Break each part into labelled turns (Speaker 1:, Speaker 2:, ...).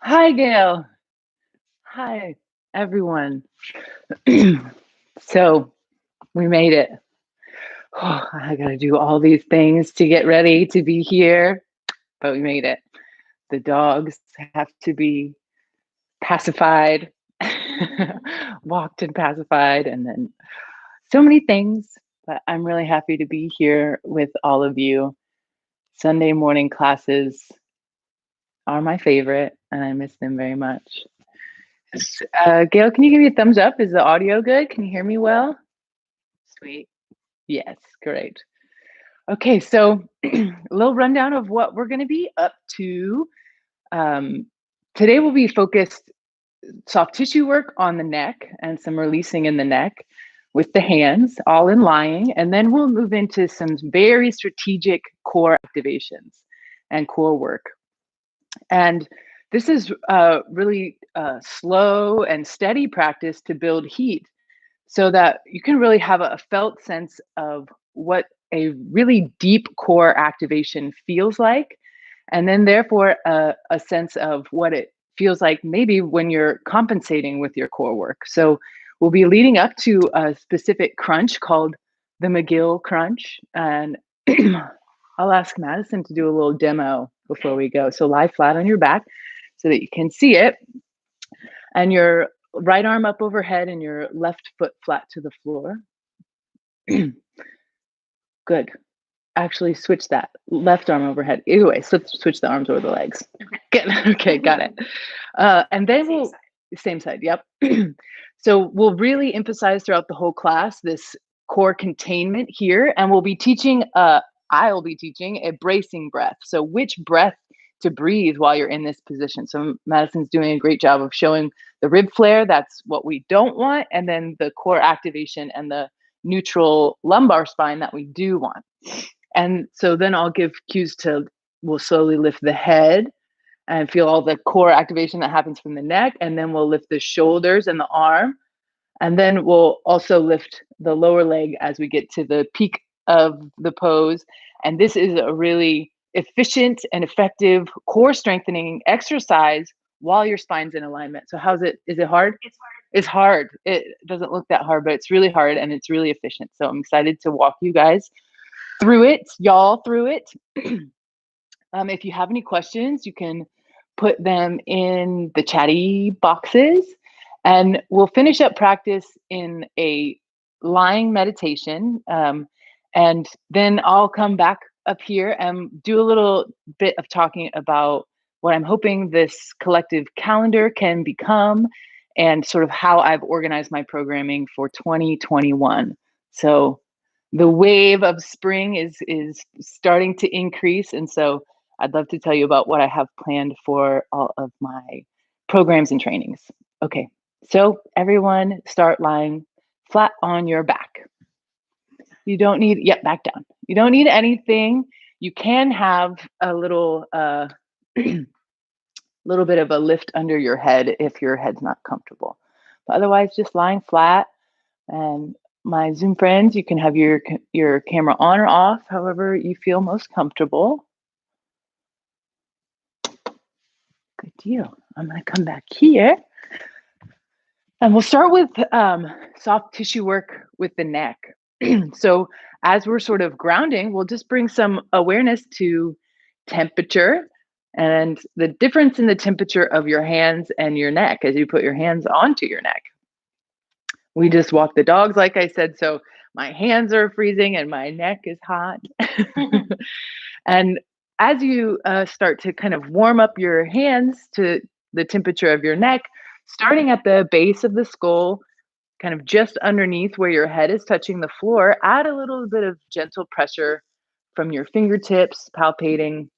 Speaker 1: Hi, Gail. Hi, everyone. So we made it. I got to do all these things to get ready to be here, but we made it. The dogs have to be pacified, walked and pacified, and then so many things. But I'm really happy to be here with all of you. Sunday morning classes are my favorite, and I miss them very much. Gail, can you give me a thumbs up? Is the audio good? Can you hear me well? Sweet. Yes, great. Okay, so a little rundown of what we're going to be up to. Um, Today we'll be focused soft tissue work on the neck and some releasing in the neck with the hands, all in lying. And then we'll move into some very strategic core activations and core work. And this is really slow and steady practice to build heat so that you can really have a felt sense of what a really deep core activation feels like. And then, therefore, a sense of what it feels like maybe when you're compensating with your core work. So, we'll be leading up to a specific crunch called the McGill crunch. And I'll ask Madison to do a little demo before we go. So, lie flat on your back so that you can see it. And your right arm up overhead and your left foot flat to the floor. Good. Actually, switch that. Left arm overhead. Either way, switch the arms over the legs. Good. Okay, got it. And then we'll same side. Yep. So we'll really emphasize throughout the whole class this core containment here, and we'll be teaching. I'll be teaching a bracing breath. So which breath to breathe while you're in this position. So Madison's doing a great job of showing the rib flare. That's what we don't want, and then the core activation and the neutral lumbar spine that we do want. And so then I'll give cues to, we'll slowly lift the head and feel all the core activation that happens from the neck. And then we'll lift the shoulders and the arm. And then we'll also lift the lower leg as we get to the peak of the pose. And this is a really efficient and effective core strengthening exercise while your spine's in alignment. So how's it? Is it hard?
Speaker 2: It's hard.
Speaker 1: It's hard. It doesn't look that hard, but it's really hard and it's really efficient. So I'm excited to walk you guys through it, y'all through it. If you have any questions, you can put them in the chatty boxes, and we'll finish up practice in a lying meditation. And then I'll come back up here and do a little bit of talking about what I'm hoping this collective calendar can become and sort of how I've organized my programming for 2021. So the wave of spring is starting to increase, and so I'd love to tell you about what I have planned for all of my programs and trainings. Okay, so everyone start lying flat on your back. You don't need, yep, back down. You don't need anything. You can have a little little bit of a lift under your head if your head's not comfortable. But otherwise, just lying flat. And my Zoom friends, you can have your camera on or off, however you feel most comfortable. Good deal. I'm going to come back here. And we'll start with soft tissue work with the neck. So as we're sort of grounding, we'll just bring some awareness to temperature and the difference in the temperature of your hands and your neck as you put your hands onto your neck. We just walk the dogs, like I said, so my hands are freezing and my neck is hot. And as you start to kind of warm up your hands to the temperature of your neck, starting at the base of the skull, kind of just underneath where your head is touching the floor, add a little bit of gentle pressure from your fingertips, palpating.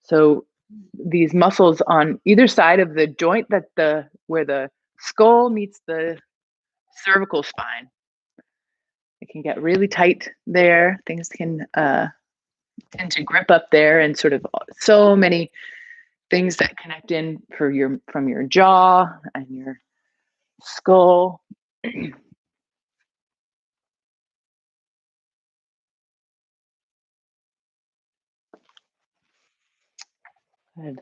Speaker 1: So these muscles on either side of the joint where the skull meets the cervical spine. It can get really tight there. Things can tend to grip up there, and sort of so many things that connect in from your jaw and your skull. Good.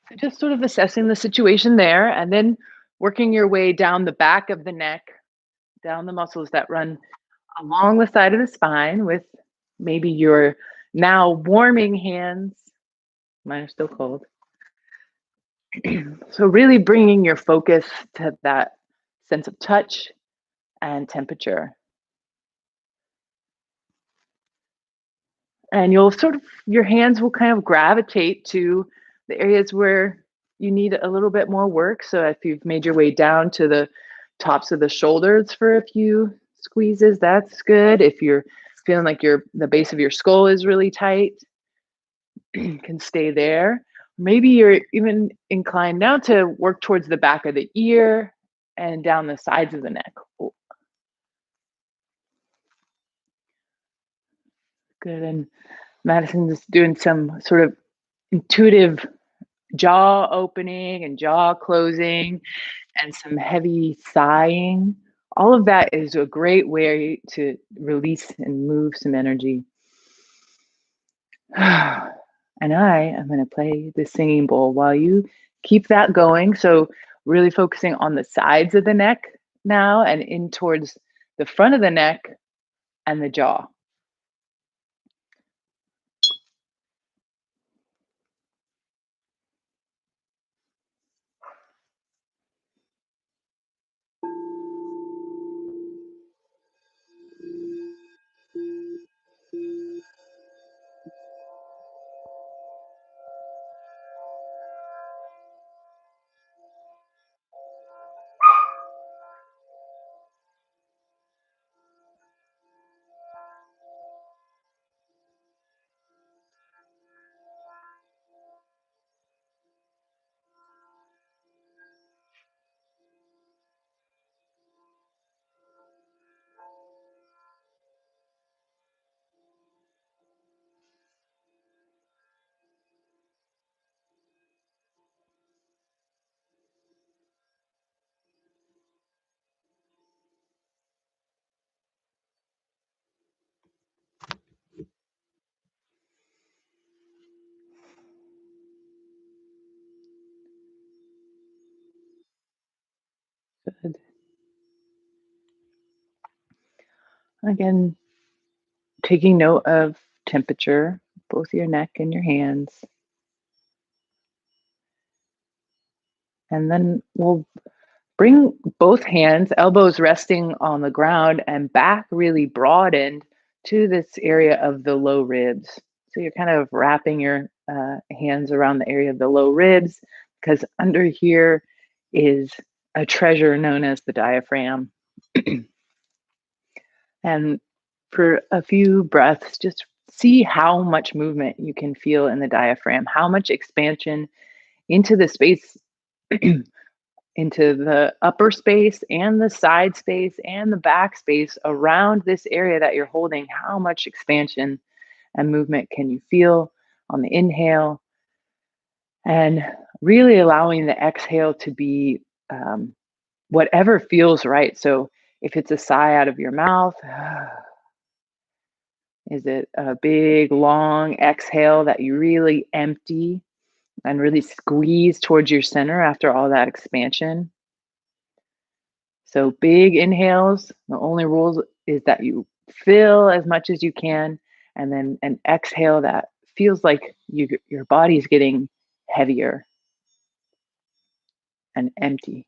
Speaker 1: So just sort of assessing the situation there and then working your way down the back of the neck, down the muscles that run along the side of the spine with maybe your now warming hands. Mine are still cold. So, really bringing your focus to that sense of touch and temperature. And you'll sort of, your hands will kind of gravitate to the areas where you need a little bit more work. So, if you've made your way down to the tops of the shoulders for a few squeezes, that's good. If you're feeling like the base of your skull is really tight, you can stay there. Maybe you're even inclined now to work towards the back of the ear and down the sides of the neck. Oh, good. And Madison's doing some sort of intuitive jaw opening and jaw closing and some heavy sighing. All of that is a great way to release and move some energy. And I am going to play the singing bowl while you keep that going. So, really focusing on the sides of the neck now and in towards the front of the neck and the jaw. Good. Again, taking note of temperature, both your neck and your hands. And then we'll bring both hands, elbows resting on the ground and back really broadened to this area of the low ribs. So you're kind of wrapping your hands around the area of the low ribs because under here is a treasure known as the diaphragm. And for a few breaths, just see how much movement you can feel in the diaphragm, how much expansion into the space, into the upper space and the side space and the back space around this area that you're holding. How much expansion and movement can you feel on the inhale? And really allowing the exhale to be whatever feels right. So if it's a sigh out of your mouth, is it a big, long exhale that you really empty and really squeeze towards your center after all that expansion? So big inhales, the only rule is that you fill as much as you can, and then an exhale that feels like your body's getting heavier and empty.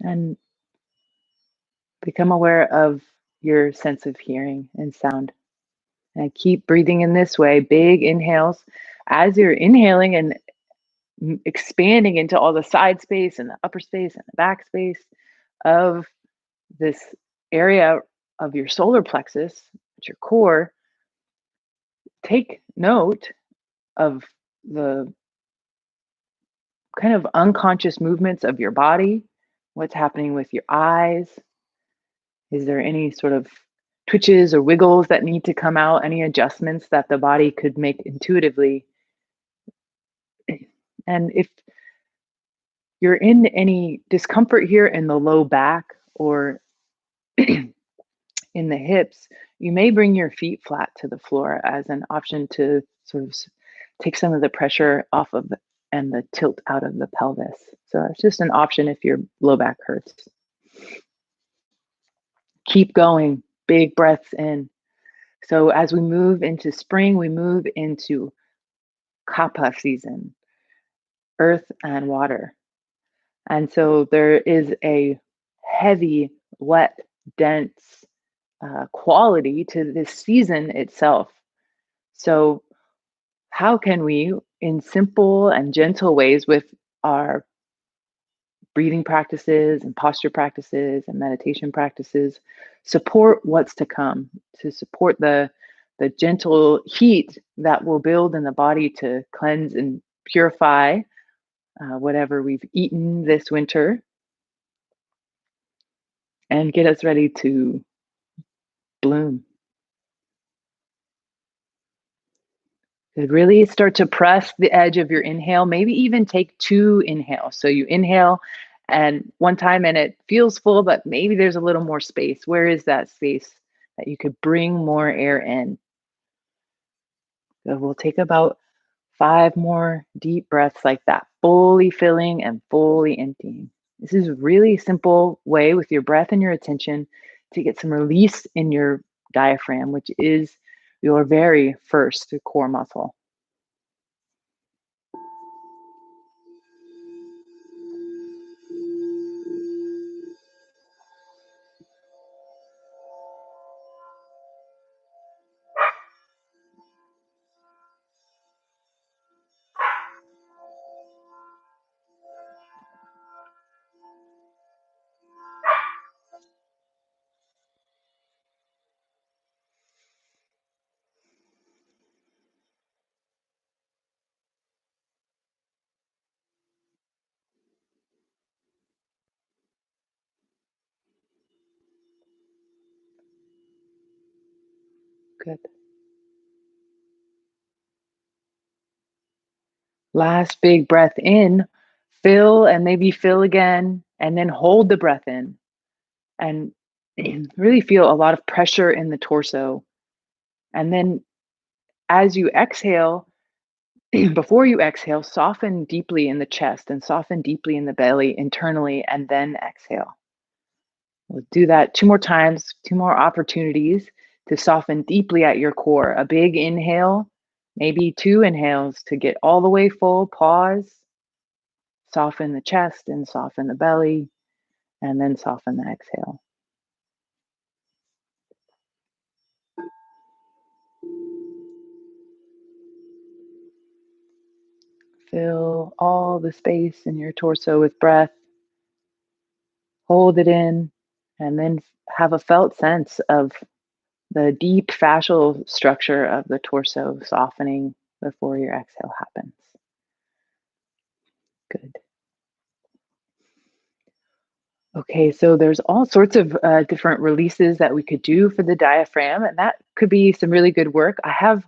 Speaker 1: And become aware of your sense of hearing and sound. And keep breathing in this way, big inhales. As you're inhaling and expanding into all the side space and the upper space and the back space of this area of your solar plexus, at your core, take note of the kind of unconscious movements of your body, what's happening with your eyes. Is there any sort of twitches or wiggles that need to come out, any adjustments that the body could make intuitively? And if you're in any discomfort here in the low back or in the hips, you may bring your feet flat to the floor as an option to sort of take some of the pressure off of and the tilt out of the pelvis. So that's just an option if your low back hurts. Keep going, big breaths in. So as we move into spring, we move into kapha season, earth and water. And so there is a heavy, wet, dense quality to this season itself. So, how can we, in simple and gentle ways with our breathing practices and posture practices and meditation practices, support what's to come, to support the gentle heat that will build in the body to cleanse and purify whatever we've eaten this winter and get us ready to bloom. Really start to press the edge of your inhale, maybe even take 2 inhales. So you inhale and one time and it feels full, but maybe there's a little more space. Where is that space that you could bring more air in? So we'll take about 5 more deep breaths like that, fully filling and fully emptying. This is a really simple way with your breath and your attention to get some release in your diaphragm, which is your very first core muscle. Good. Last big breath in, fill and maybe fill again, and then hold the breath in and really feel a lot of pressure in the torso. And then as you exhale, before you exhale, soften deeply in the chest and soften deeply in the belly internally, and then exhale. We'll do that 2 more times, 2 more opportunities to soften deeply at your core. A big inhale, maybe 2 inhales to get all the way full. Pause, soften the chest and soften the belly, and then soften the exhale. Fill all the space in your torso with breath. Hold it in, and then have a felt sense of the deep fascial structure of the torso softening before your exhale happens. Good. Okay, so there's all sorts of different releases that we could do for the diaphragm, and that could be some really good work. I have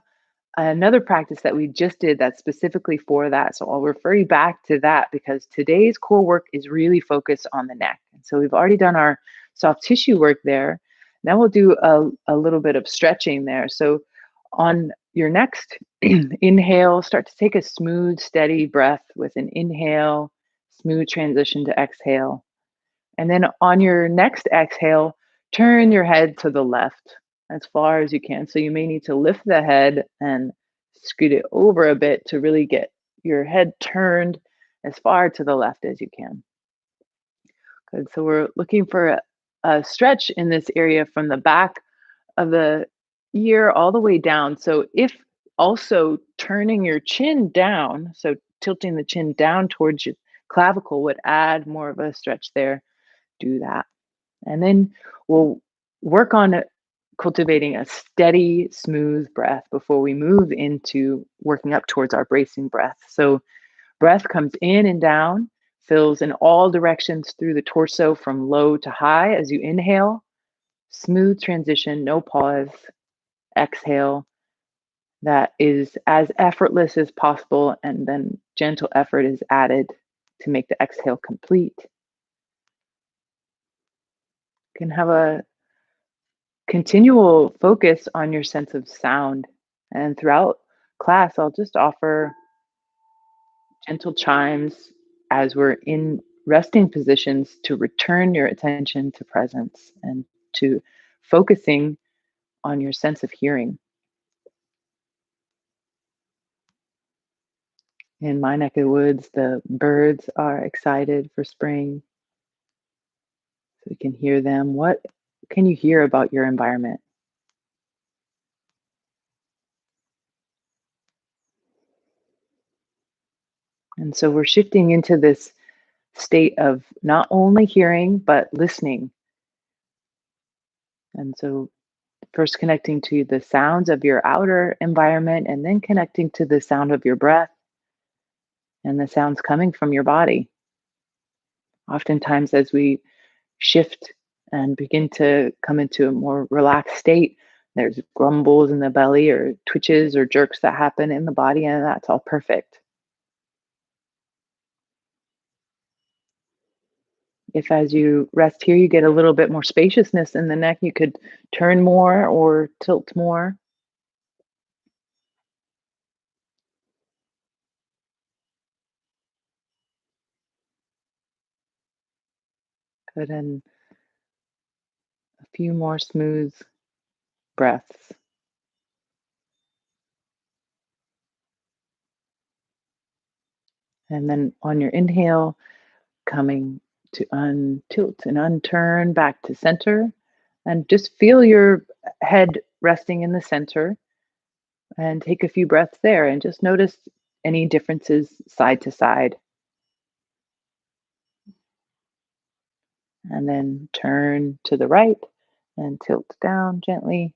Speaker 1: another practice that we just did that's specifically for that. So I'll refer you back to that because today's core work is really focused on the neck. And so we've already done our soft tissue work there. Now we'll do a little bit of stretching there. So on your next inhale, start to take a smooth, steady breath with an inhale, smooth transition to exhale. And then on your next exhale, turn your head to the left as far as you can. So you may need to lift the head and scoot it over a bit to really get your head turned as far to the left as you can. Good. So we're looking for a stretch in this area from the back of the ear all the way down. So if also turning your chin down, so tilting the chin down towards your clavicle would add more of a stretch there, do that. And then we'll work on cultivating a steady, smooth breath before we move into working up towards our bracing breath. So, breath comes in and down, fills in all directions through the torso from low to high as you inhale. Smooth transition, no pause. Exhale. That is as effortless as possible, and then gentle effort is added to make the exhale complete. You can have a continual focus on your sense of sound. And throughout class, I'll just offer gentle chimes as we're in resting positions to return your attention to presence and to focusing on your sense of hearing. In my neck of the woods, the birds are excited for spring, so we can hear them. What can you hear about your environment? And so we're shifting into this state of not only hearing, but listening. And so first connecting to the sounds of your outer environment, and then connecting to the sound of your breath and the sounds coming from your body. Oftentimes, as we shift and begin to come into a more relaxed state, there's grumbles in the belly or twitches or jerks that happen in the body, and that's all perfect. If as you rest here, you get a little bit more spaciousness in the neck, you could turn more or tilt more. Good. And a few more smooth breaths. And then on your inhale, coming to untilt and unturn back to center. And just feel your head resting in the center and take a few breaths there and just notice any differences side to side. And then turn to the right and tilt down gently.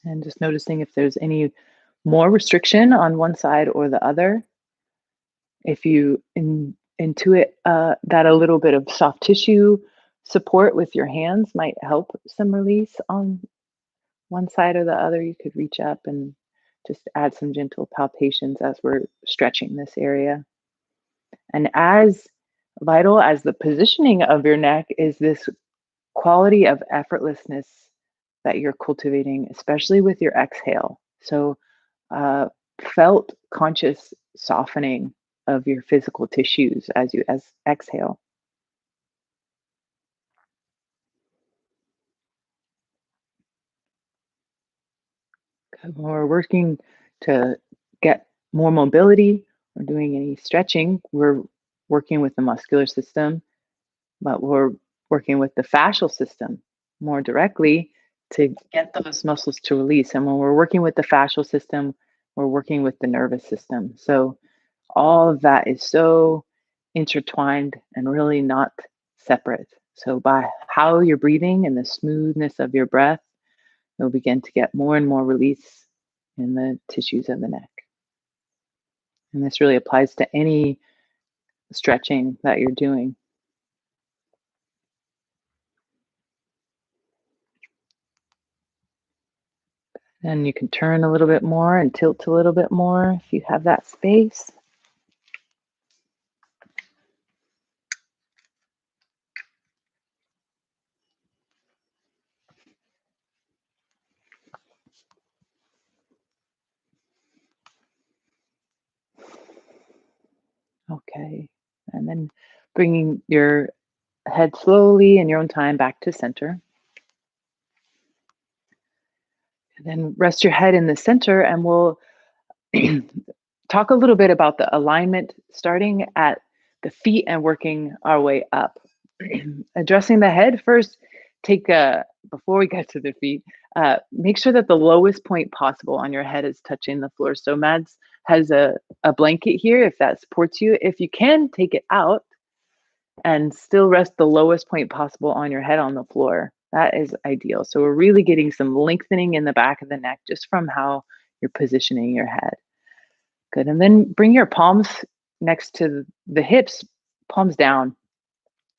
Speaker 1: And just noticing if there's any more restriction on one side or the other. If you intuit that a little bit of soft tissue support with your hands might help some release on one side or the other, you could reach up and just add some gentle palpations as we're stretching this area. And as vital as the positioning of your neck is this quality of effortlessness that you're cultivating, especially with your exhale. So, felt conscious softening of your physical tissues as you exhale. When we're working to get more mobility or doing any stretching, we're working with the muscular system, but we're working with the fascial system more directly to get those muscles to release. And when we're working with the fascial system, we're working with the nervous system. So all of that is so intertwined and really not separate. So by how you're breathing and the smoothness of your breath, you'll begin to get more and more release in the tissues of the neck. And this really applies to any stretching that you're doing. And you can turn a little bit more and tilt a little bit more if you have that space. Okay. And then bringing your head slowly in your own time back to center. And then rest your head in the center, and we'll talk a little bit about the alignment starting at the feet and working our way up. Addressing the head first, take a, before we get to the feet, make sure that the lowest point possible on your head is touching the floor. So Mads has a blanket here if that supports you. If you can, take it out and still rest the lowest point possible on your head on the floor. That is ideal. So we're really getting some lengthening in the back of the neck just from how you're positioning your head. Good. And then bring your palms next to the hips, palms down.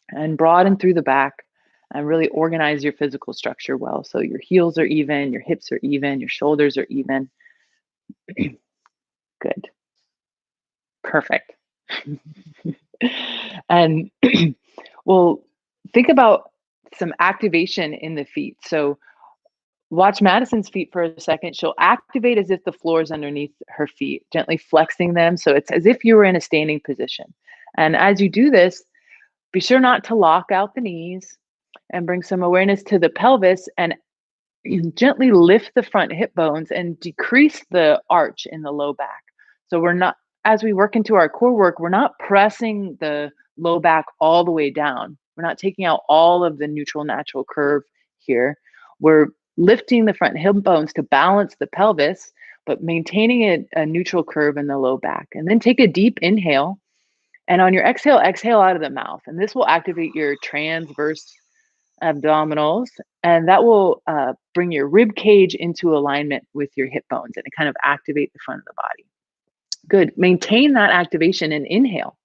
Speaker 1: and broaden through the back and really organize your physical structure well. So your heels are even, your hips are even, your shoulders are even. Good. Perfect. And well, think about some activation in the feet. So watch Madison's feet for a second. She'll activate as if the floor is underneath her feet, gently flexing them. So it's as if you were in a standing position. And as you do this, be sure not to lock out the knees and bring some awareness to the pelvis and gently lift the front hip bones and decrease the arch in the low back. So we're not, as we work into our core work, we're not pressing the low back all the way down. We're not taking out all of the neutral natural curve here. We're lifting the front hip bones to balance the pelvis, but maintaining a neutral curve in the low back. And then take a deep inhale. And on your exhale, exhale out of the mouth. And this will activate your transverse abdominals, and that will bring your rib cage into alignment with your hip bones and kind of activate the front of the body. Good. Maintain that activation and inhale.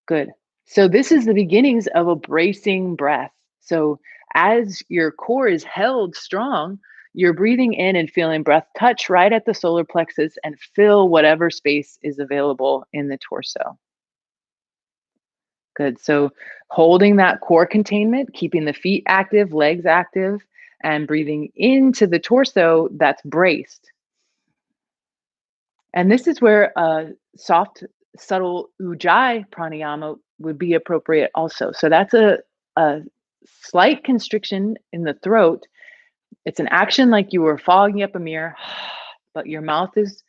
Speaker 1: Good. So this is the beginnings of a bracing breath. So as your core is held strong, you're breathing in and feeling breath touch right at the solar plexus and fill whatever space is available in the torso. Good. So holding that core containment, keeping the feet active, legs active, and breathing into the torso that's braced. And this is where a soft, subtle ujjayi pranayama would be appropriate also. So that's a slight constriction in the throat. It's an action like you were fogging up a mirror, but your mouth is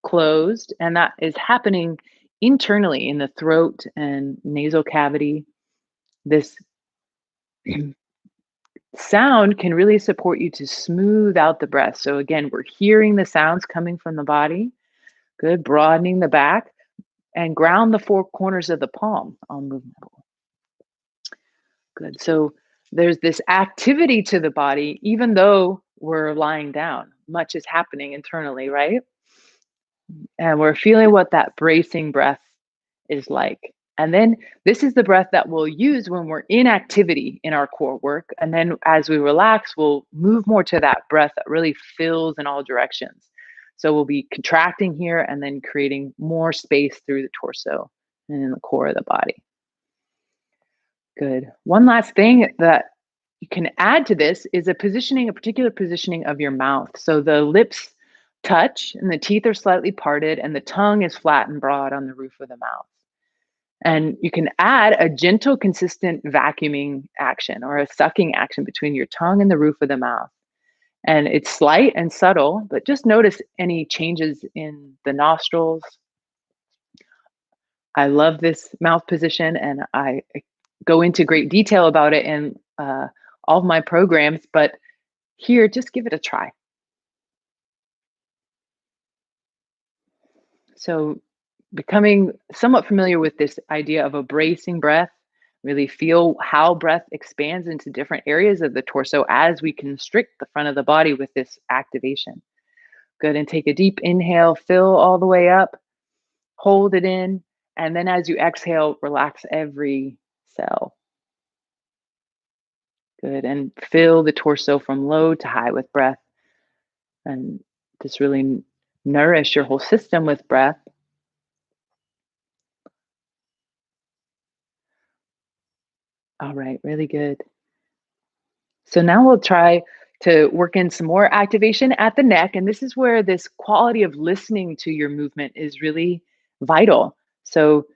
Speaker 1: closed, and that is happening internally in the throat and nasal cavity. This sound can really support you to smooth out the breath. So again, we're hearing the sounds coming from the body. Good. Broadening the back and ground the four corners of the palm on movement. Good. So there's this activity to the body, even though we're lying down. Much is happening internally, right? And we're feeling what that bracing breath is like. And then this is the breath that we'll use when we're in activity in our core work. And then as we relax, we'll move more to that breath that really fills in all directions. So we'll be contracting here and then creating more space through the torso and in the core of the body. Good. One last thing that you can add to this is a particular positioning of your mouth. So the lips touch and the teeth are slightly parted and the tongue is flat and broad on the roof of the mouth. And you can add a gentle, consistent vacuuming action or a sucking action between your tongue and the roof of the mouth. And it's slight and subtle, but just notice any changes in the nostrils. I love this mouth position, and I go into great detail about it in all of my programs, but here, just give it a try. So becoming somewhat familiar with this idea of a bracing breath, really feel how breath expands into different areas of the torso as we constrict the front of the body with this activation. Good. And take a deep inhale, fill all the way up, hold it in. And then as you exhale, relax every cell. Good. And fill the torso from low to high with breath. And just really nourish your whole system with breath. All right, really good. So now we'll try to work in some more activation at the neck. And this is where this quality of listening to your movement is really vital. So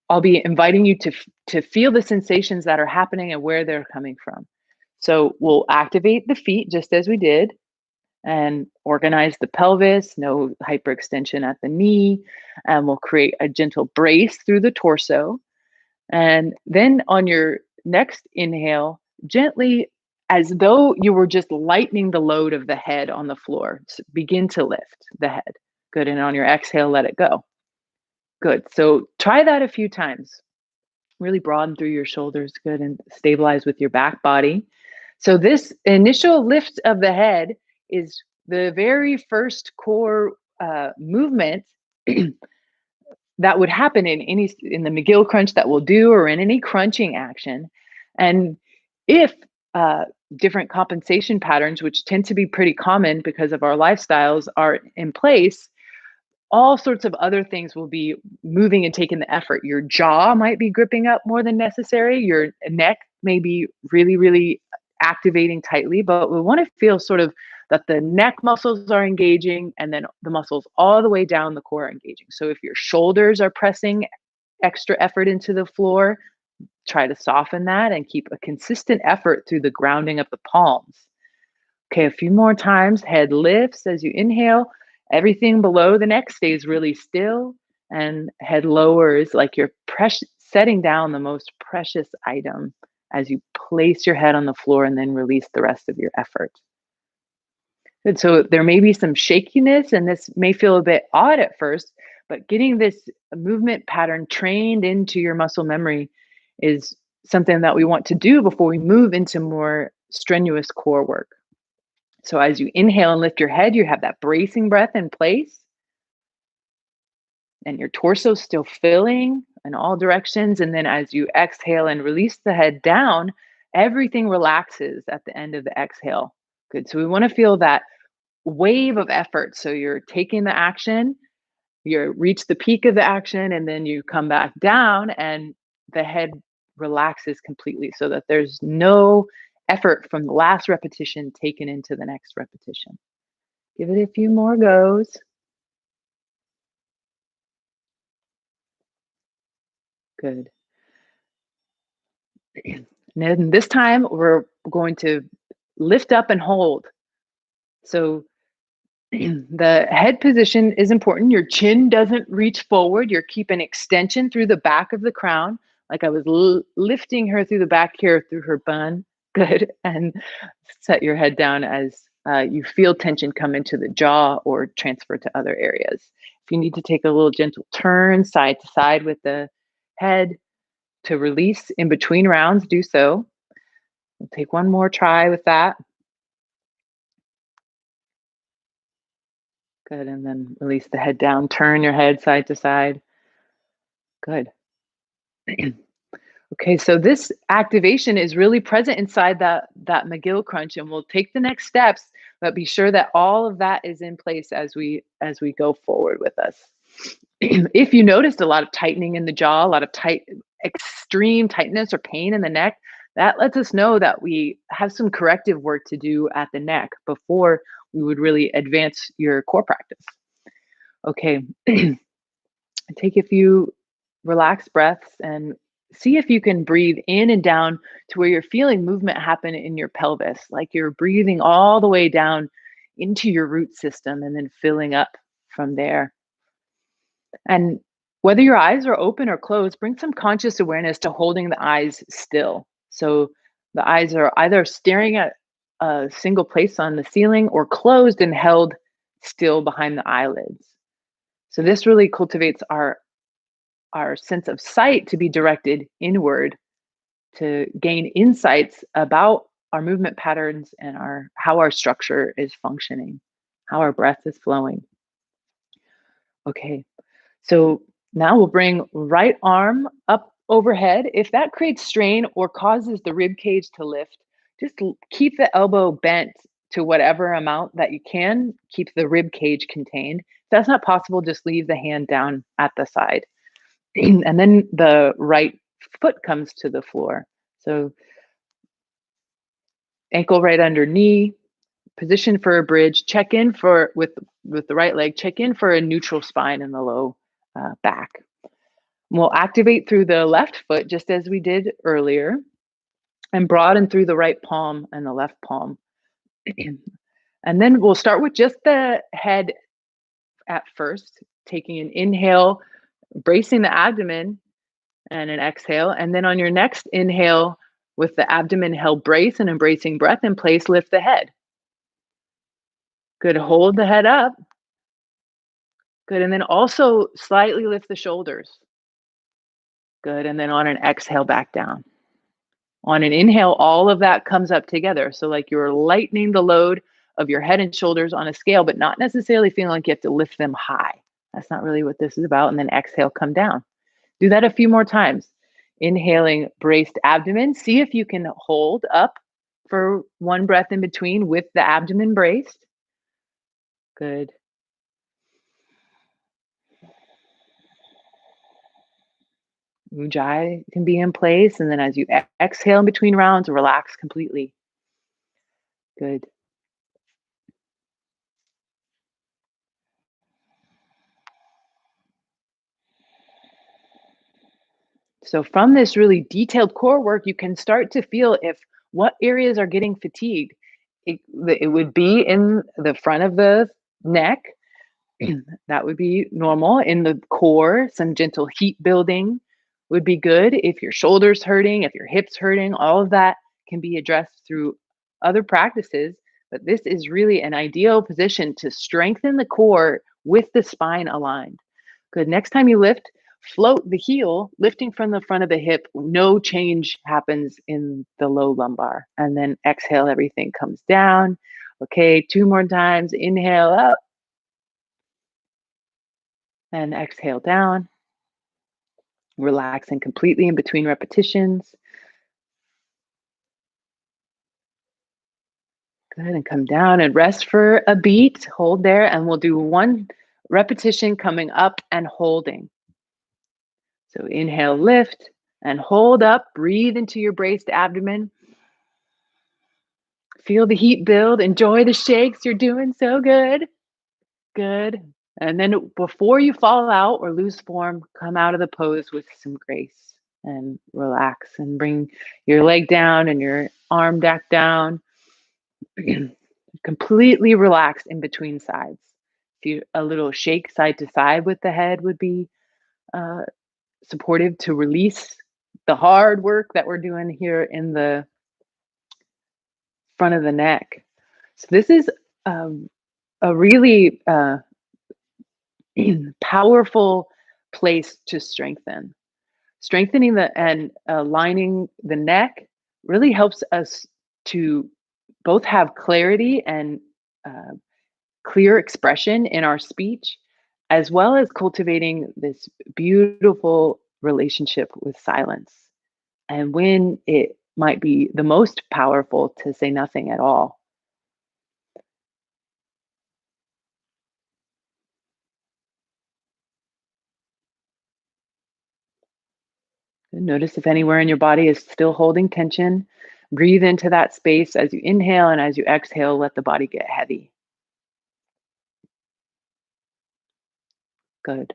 Speaker 1: I'll be inviting you to feel the sensations that are happening and where they're coming from. So we'll activate the feet just as we did and organize the pelvis, no hyperextension at the knee. And we'll create a gentle brace through the torso. And then on your next inhale, gently, as though you were just lightening the load of the head on the floor, begin to lift the head. Good. And on your exhale, let it go. Good. So try that a few times. Really broaden through your shoulders. Good. And stabilize with your back body. So this initial lift of the head is the very first core movement that would happen in the McGill crunch that we'll do or in any crunching action. And if different compensation patterns, which tend to be pretty common because of our lifestyles, are in place, all sorts of other things will be moving and taking the effort. Your jaw might be gripping up more than necessary. Your neck may be really, really activating tightly, but we want to feel sort of that the neck muscles are engaging and then the muscles all the way down the core are engaging. So if your shoulders are pressing extra effort into the floor, try to soften that and keep a consistent effort through the grounding of the palms. Okay, a few more times. Head lifts as you inhale. Everything below the neck stays really still, and head lowers like you're setting down the most precious item as you place your head on the floor and then release the rest of your effort. And so there may be some shakiness, and this may feel a bit odd at first, but getting this movement pattern trained into your muscle memory is something that we want to do before we move into more strenuous core work. So as you inhale and lift your head, you have that bracing breath in place, and your torso still filling in all directions. And then as you exhale and release the head down, everything relaxes at the end of the exhale. Good. So we want to feel that wave of effort. So you're taking the action, you reach the peak of the action, and then you come back down, and the head relaxes completely so that there's no effort from the last repetition taken into the next repetition. Give it a few more goes. Good. And then this time we're going to lift up and hold. So the head position is important. Your chin doesn't reach forward. You're keeping extension through the back of the crown, like I was lifting her through the back here through her bun. Good. And set your head down as you feel tension come into the jaw or transfer to other areas. If you need to take a little gentle turn side to side with the head to release in between rounds, do so. We'll take one more try with that. Good. And then release the head down. Turn your head side to side. Good. Okay, so this activation is really present inside that McGill crunch, and we'll take the next steps, but be sure that all of that is in place as we go forward with us. If you noticed a lot of tightening in the jaw, a lot of extreme tightness or pain in the neck, that lets us know that we have some corrective work to do at the neck before we would really advance your core practice. Okay, take a few relaxed breaths and see if you can breathe in and down to where you're feeling movement happen in your pelvis, like you're breathing all the way down into your root system and then filling up from there. And whether your eyes are open or closed, bring some conscious awareness to holding the eyes still. So the eyes are either staring at a single place on the ceiling or closed and held still behind the eyelids. So this really cultivates our sense of sight to be directed inward to gain insights about our movement patterns and how our structure is functioning, how our breath is flowing. Okay, so now we'll bring right arm up overhead. If that creates strain or causes the rib cage to lift, just keep the elbow bent to whatever amount that you can. Keep the rib cage contained. If that's not possible, just leave the hand down at the side. And then the right foot comes to the floor. So ankle right under knee, position for a bridge, check in for with the right leg, check in for a neutral spine in the low back. We'll activate through the left foot just as we did earlier and broaden through the right palm and the left palm. And then we'll start with just the head at first, taking an inhale, bracing the abdomen, and an exhale. And then on your next inhale, with the abdomen held brace and embracing breath in place, lift the head. Good. Hold the head up. Good. And then also slightly lift the shoulders. Good. And then on an exhale, back down. On an inhale, all of that comes up together. So like you're lightening the load of your head and shoulders on a scale, but not necessarily feeling like you have to lift them high. That's not really what this is about. And then exhale, come down. Do that a few more times. Inhaling, braced abdomen. See if you can hold up for one breath in between with the abdomen braced. Good. Ujjayi can be in place. And then as you exhale in between rounds, relax completely. Good. So from this really detailed core work, you can start to feel if what areas are getting fatigued. It would be in the front of the neck. That would be normal. In the core, some gentle heat building would be good. If your shoulders hurting, if your hips hurting, all of that can be addressed through other practices. But this is really an ideal position to strengthen the core with the spine aligned. Good. Next time you lift, float the heel, lifting from the front of the hip. No change happens in the low lumbar. And then exhale, everything comes down. Okay, two more times. Inhale up and exhale down. Relaxing completely in between repetitions. Good. And come down and rest for a beat. Hold there. And we'll do one repetition coming up and holding. So inhale, lift and hold up. Breathe into your braced abdomen. Feel the heat build. Enjoy the shakes. You're doing so good. Good. And then before you fall out or lose form, come out of the pose with some grace and relax and bring your leg down and your arm back down. Completely relaxed in between sides. If you a little shake side to side with the head would be uh, supportive to release the hard work that we're doing here in the front of the neck. So this is a really powerful place to strengthen. Strengthening the and aligning the neck really helps us to both have clarity and uh, clear expression in our speech, as well as cultivating this beautiful relationship with silence. And when it might be the most powerful to say nothing at all. Notice if anywhere in your body is still holding tension. Breathe into that space as you inhale, and as you exhale, let the body get heavy. Good.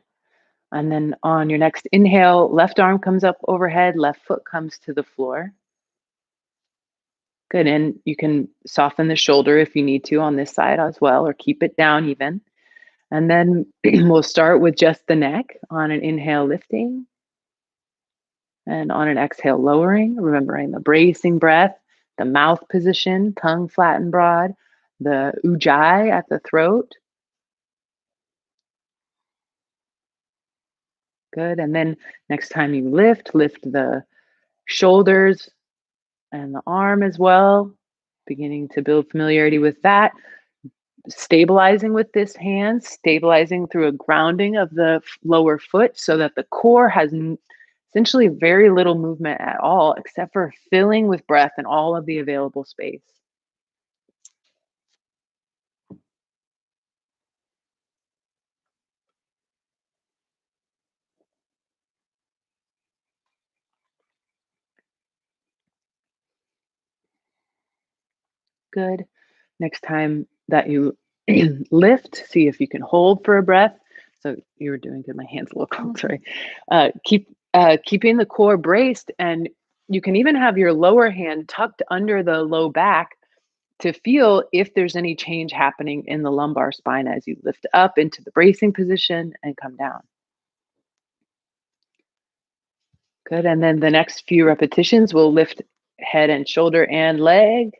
Speaker 1: And then on your next inhale, left arm comes up overhead, left foot comes to the floor. Good. And you can soften the shoulder if you need to on this side as well, or keep it down even. And then we'll start with just the neck on an inhale, lifting, and on an exhale, lowering, remembering the bracing breath, the mouth position, tongue flat and broad, the ujjayi at the throat. Good. And then next time you lift the shoulders and the arm as well, beginning to build familiarity with that. Stabilizing with this hand, stabilizing through a grounding of the lower foot so that the core has essentially very little movement at all, except for filling with breath and all of the available space. Good. Next time that you lift, see if you can hold for a breath. So you were doing good. My hands a little cold. Sorry. Keeping the core braced, and you can even have your lower hand tucked under the low back to feel if there's any change happening in the lumbar spine as you lift up into the bracing position and come down. Good. And then the next few repetitions, we'll lift head and shoulder and leg.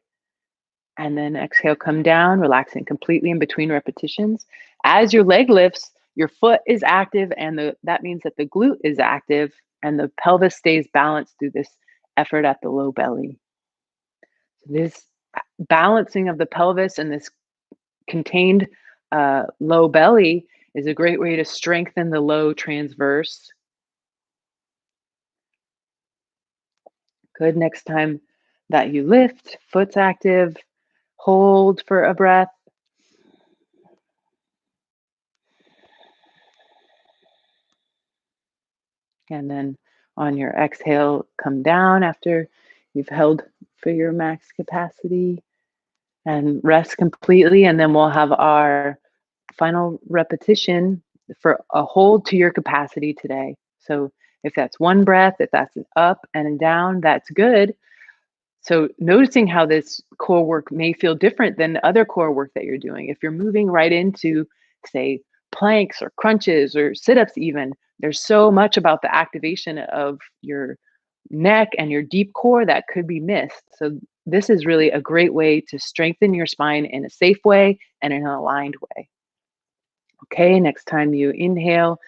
Speaker 1: And then exhale, come down, relaxing completely in between repetitions. As your leg lifts, your foot is active, and that means that the glute is active and the pelvis stays balanced through this effort at the low belly. So this balancing of the pelvis and this contained low belly is a great way to strengthen the low transverse. Good. Next time that you lift, foot's active, hold for a breath. And then on your exhale, come down after you've held for your max capacity and rest completely. And then we'll have our final repetition for a hold to your capacity today. So if that's one breath, if that's an up and a down, that's good. So noticing how this core work may feel different than the other core work that you're doing. If you're moving right into, say, planks or crunches or sit-ups even, there's so much about the activation of your neck and your deep core that could be missed. So this is really a great way to strengthen your spine in a safe way and in an aligned way. Okay, next time you inhale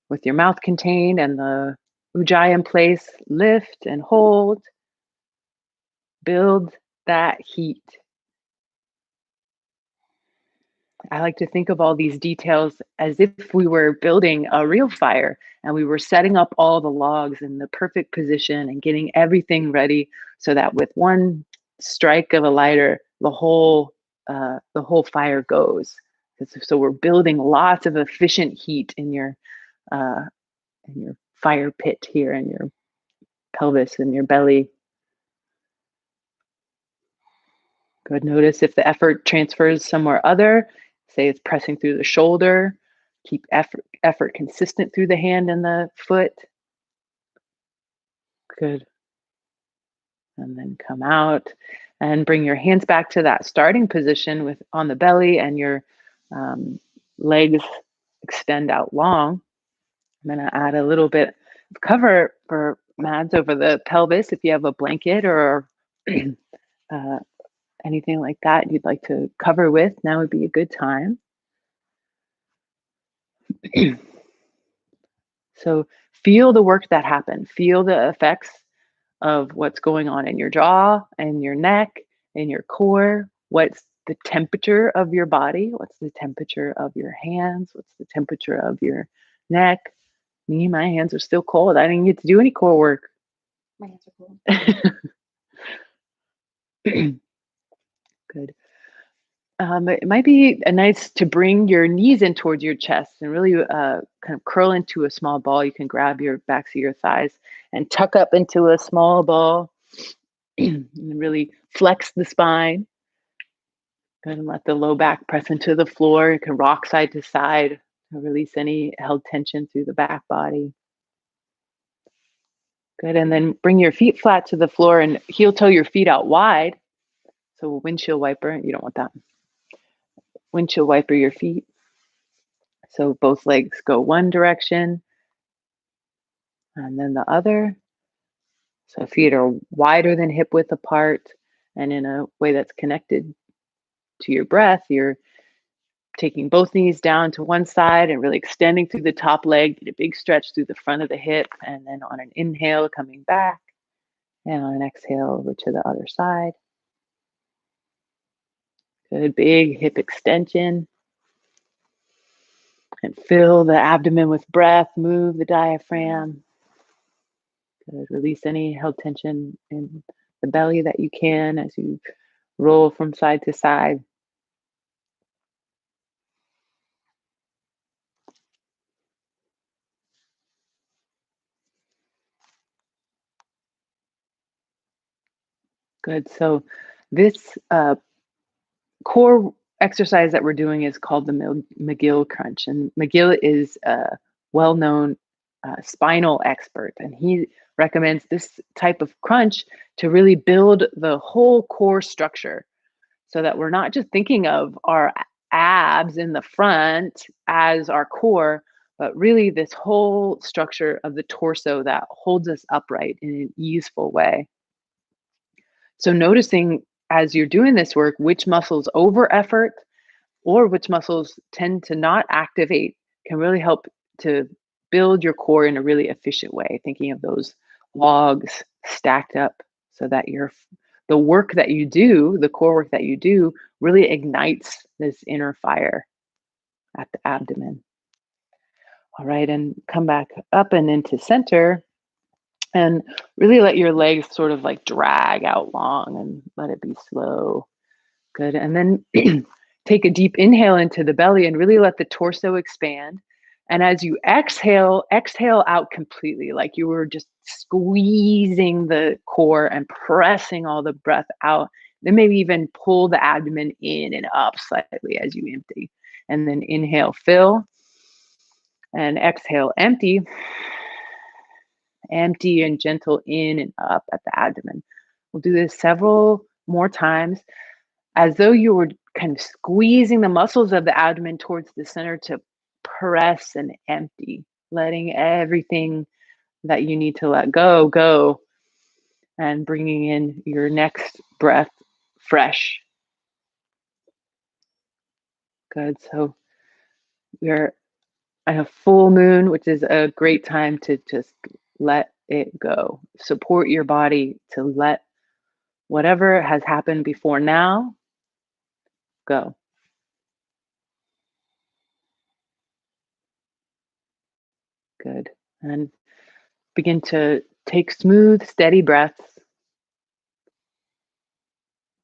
Speaker 1: with your mouth contained and the ujjayi in place, lift and hold. Build that heat. I like to think of all these details as if we were building a real fire and we were setting up all the logs in the perfect position and getting everything ready so that with one strike of a lighter, the whole fire goes. So we're building lots of efficient heat uh, in your fire pit here in your pelvis and your belly. Good. Notice if the effort transfers somewhere other, say it's pressing through the shoulder, keep effort consistent through the hand and the foot. Good. And then come out and bring your hands back to that starting position with on the belly and your legs extend out long. I'm going to add a little bit of cover for Mads over the pelvis if you have a blanket or uh, anything like that you'd like to cover with. Now would be a good time. So feel the work that happened. Feel the effects of what's going on in your jaw and your neck and your core. What's the temperature of your body? What's the temperature of your hands? What's the temperature of your neck? Me, my hands are still cold. I didn't get to do any core work.
Speaker 2: My hands are cold.
Speaker 1: Good. It might be nice to bring your knees in towards your chest and really kind of curl into a small ball. You can grab your backs of your thighs and tuck up into a small ball and really flex the spine. Good, and let the low back press into the floor. You can rock side to side to release any held tension through the back body. Good, and then bring your feet flat to the floor and heel toe your feet out wide. So a windshield wiper, you don't want that. Windshield wiper your feet. So both legs go one direction and then the other. So feet are wider than hip width apart and in a way that's connected to your breath. You're taking both knees down to one side and really extending through the top leg. Get a big stretch through the front of the hip. And then on an inhale, coming back. And on an exhale, over to the other side. Good, big hip extension. And fill the abdomen with breath. Move the diaphragm. Good. Release any held tension in the belly that you can as you roll from side to side. Good. So this core exercise that we're doing is called the McGill crunch. And McGill is a well-known spinal expert. And he recommends this type of crunch to really build the whole core structure so that we're not just thinking of our abs in the front as our core, but really this whole structure of the torso that holds us upright in an easeful way. So noticing as you're doing this work, which muscles over effort or which muscles tend to not activate can really help to build your core in a really efficient way. Thinking of those logs stacked up so that the work that you do, the core work that you do, really ignites this inner fire at the abdomen. All right, and come back up and into center and really let your legs sort of like drag out long and let it be slow. Good. And then take a deep inhale into the belly and really let the torso expand. And as you exhale, exhale out completely, like you were just squeezing the core and pressing all the breath out. Then maybe even pull the abdomen in and up slightly as you empty. And then inhale, fill, and exhale, empty. Empty and gentle in and up at the abdomen. We'll do this several more times as though you were kind of squeezing the muscles of the abdomen towards the center to press and empty, letting everything that you need to let go, and bringing in your next breath fresh. Good. So we're at a full moon, which is a great time to just let it go. Support your body to let whatever has happened before now go. Good. And begin to take smooth, steady breaths.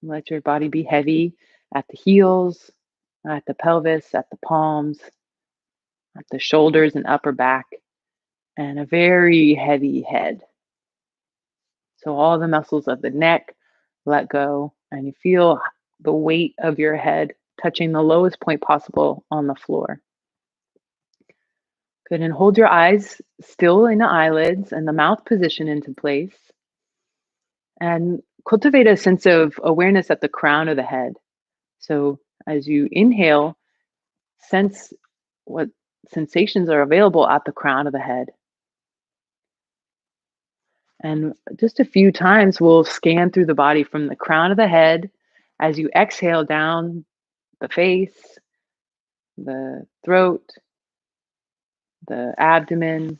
Speaker 1: Let your body be heavy at the heels, at the pelvis, at the palms, at the shoulders and upper back, and a very heavy head. So all the muscles of the neck let go, and you feel the weight of your head touching the lowest point possible on the floor. Good. And hold your eyes still in the eyelids and the mouth position into place. And cultivate a sense of awareness at the crown of the head. So as you inhale, sense what sensations are available at the crown of the head. And just a few times we'll scan through the body from the crown of the head as you exhale down the face, the throat, the abdomen,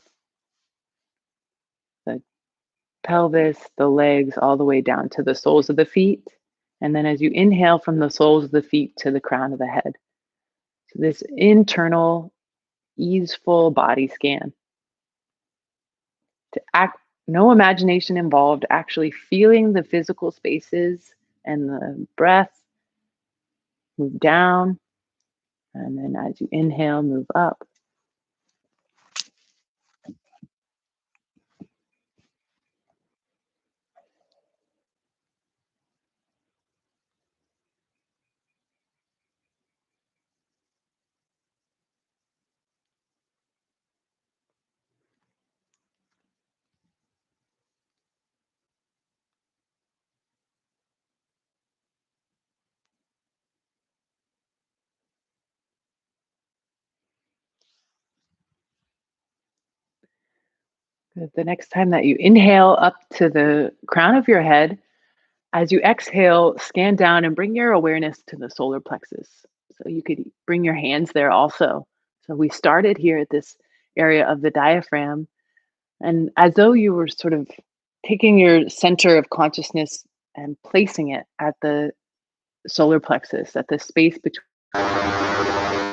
Speaker 1: the pelvis, the legs, all the way down to the soles of the feet. And then as you inhale from the soles of the feet to the crown of the head. So this internal, easeful body scan to act, no imagination involved, actually feeling the physical spaces and the breath move down. And then as you inhale, move up. Good. The next time that you inhale up to the crown of your head, as you exhale, scan down and bring your awareness to the solar plexus. So you could bring your hands there also. So we started here at this area of the diaphragm, and as though you were sort of taking your center of consciousness and placing it at the solar plexus, at the space between